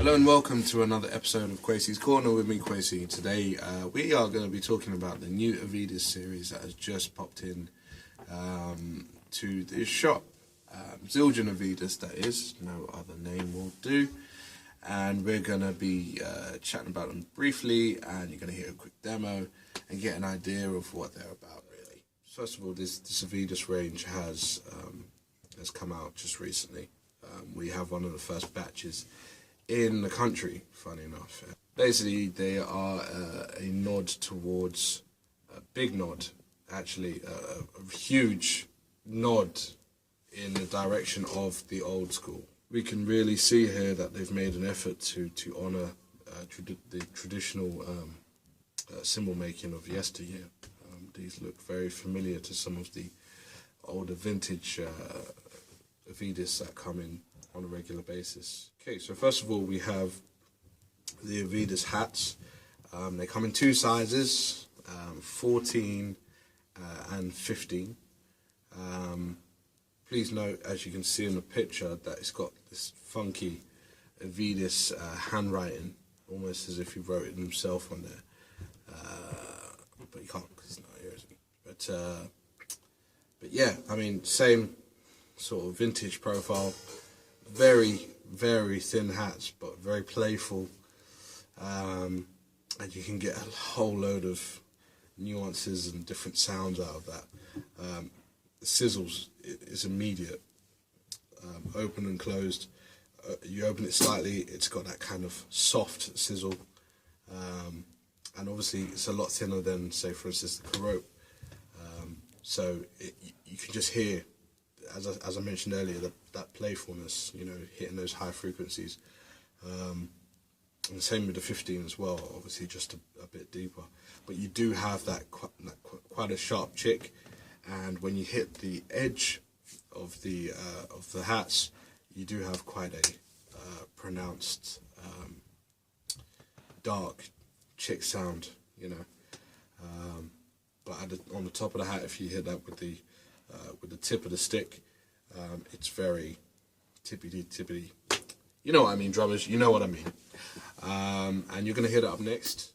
Hello and welcome to another episode of Kwesi's Corner with me, Kwesi. Today we are going to be talking about the new Avedis series that has just popped in to this shop. Zildjian A Avedis, that is, no other name will do. And we're going to be chatting about them briefly, and you're going to hear a quick demo and get an idea of what they're about, really. First of all, this Avedis range has come out just recently. We have one of the first batches in the country, funny enough. Basically, they are a nod towards, a big nod, actually, a huge nod in the direction of the old school. We can really see here that they've made an effort to honour the traditional cymbal making of yesteryear. These look very familiar to some of the older vintage Avedis that come in on a regular basis. Okay, so first of all we have the Avedis hats. They come in two sizes, 14 and 15. Please note, as you can see in the picture, that it's got this funky Avedis handwriting, almost as if he wrote it himself on there. But you can't because it's not here, is it? But yeah, I mean, same sort of vintage profile. Very, very thin hats, but very playful. And you can get a whole load of nuances and different sounds out of that. The sizzles is immediate. Open and closed. You open it slightly, it's got that kind of soft sizzle. And obviously it's a lot thinner than, say, for instance, the Carope. So you can just hear, as I mentioned earlier, that playfulness, you know, hitting those high frequencies. And the same with the 15 as well, obviously just a bit deeper. But you do have that quite a sharp chick, and when you hit the edge of the hats, you do have quite a pronounced dark chick sound, you know. But on the top of the hat, if you hit that with the tip of the stick, it's very tippity. You know what I mean, drummers, you know what I mean. And you're going to hit it up next.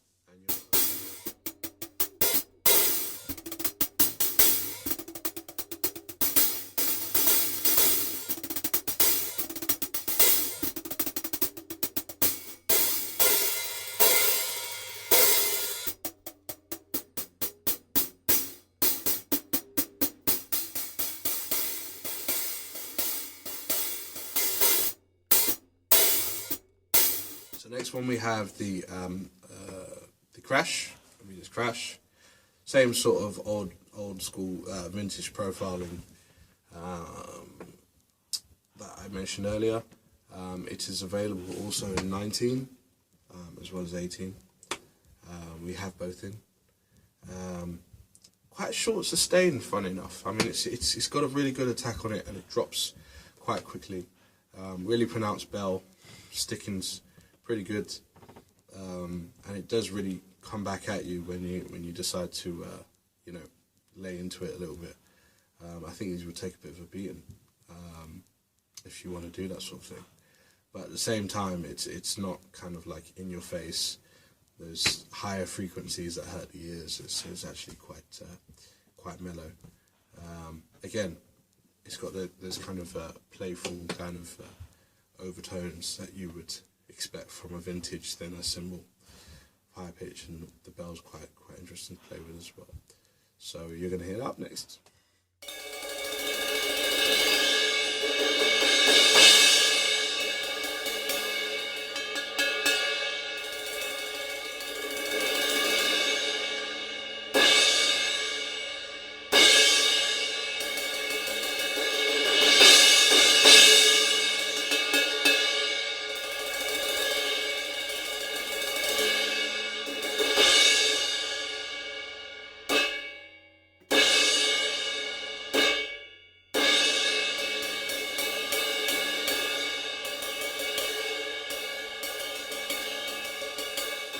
So next one we have the Crash, Avedis Crash. Same sort of old school vintage profiling that I mentioned earlier. It is available also in 19 as well as 18. We have both in. Quite short sustain, funny enough. I mean, it's got a really good attack on it, and it drops quite quickly. Really pronounced bell, stickings pretty good, and it does really come back at you when you decide to you know, lay into it a little bit. I think these would take a bit of a beating if you want to do that sort of thing, but at the same time it's not kind of like in your face. Those higher frequencies that hurt the ears, it's actually quite mellow. Again, it's got those kind of playful kind of overtones that you would expect from a vintage thinner cymbal, high pitch, and the bell's quite interesting to play with as well. So you're going to hear it up next.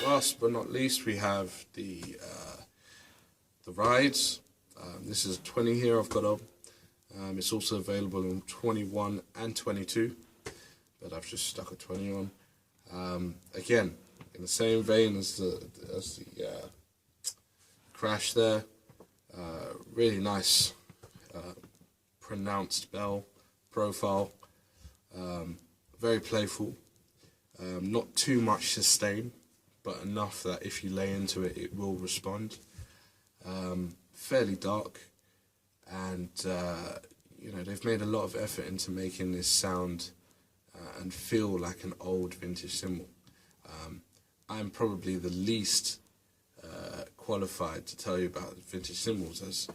Last but not least, we have the rides. This is 20 here I've got on. It's also available in 21 and 22, but I've just stuck a 20 on. Again, in the same vein as the crash there, really nice pronounced bell profile, very playful, not too much sustain, but enough that if you lay into it, it will respond. Fairly dark, and you know, they've made a lot of effort into making this sound and feel like an old vintage cymbal. I'm probably the least qualified to tell you about vintage cymbals, as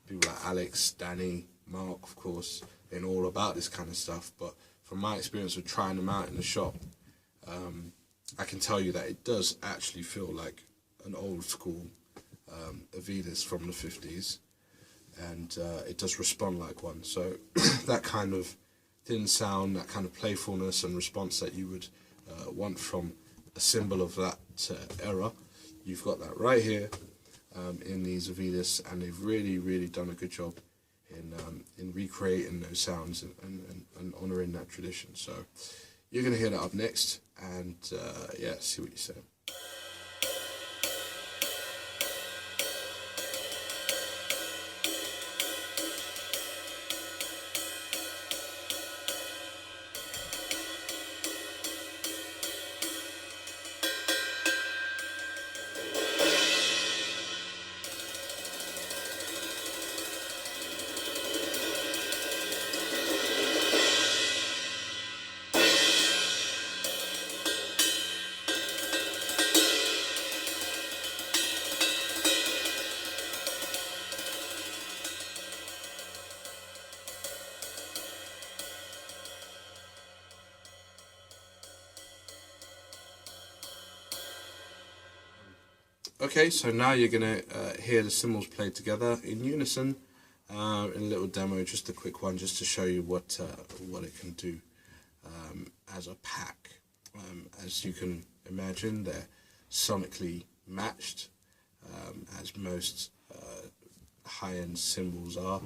people like Alex, Danny, Mark, of course, they know all about this kind of stuff. But from my experience of trying them out in the shop, I can tell you that it does actually feel like an old school Avedis from the 50s, and it does respond like one. So that kind of thin sound, that kind of playfulness and response that you would want from a cymbal of that era, you've got that right here in these Avedis, and they've really done a good job in recreating those sounds and honouring that tradition. So you're going to hear that up next, and yeah, see what you say. Okay, so now you're going to hear the cymbals played together in unison in a little demo, just a quick one, just to show you what it can do as a pack. As you can imagine, they're sonically matched, as most high-end cymbals are,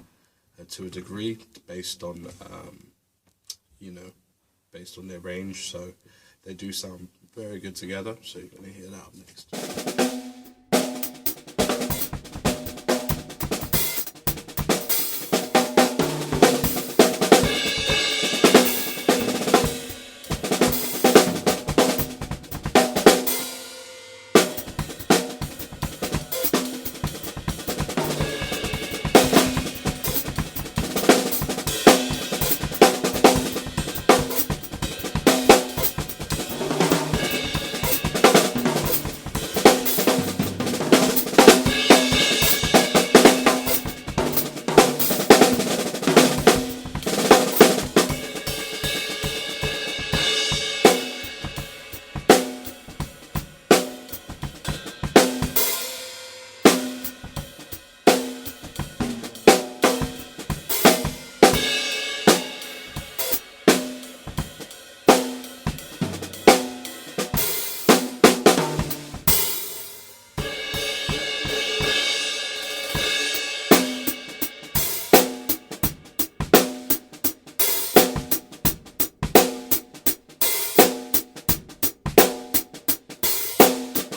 to a degree, based on based on their range. So they do sound very good together. So you're going to hear that up next.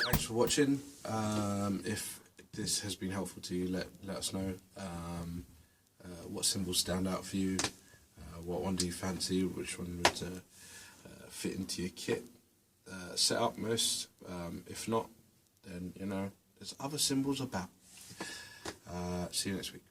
Thanks for watching. If this has been helpful to you, let us know what cymbals stand out for you, what one do you fancy, which one would fit into your kit setup most. If not, then you know there's other cymbals about. See you next week.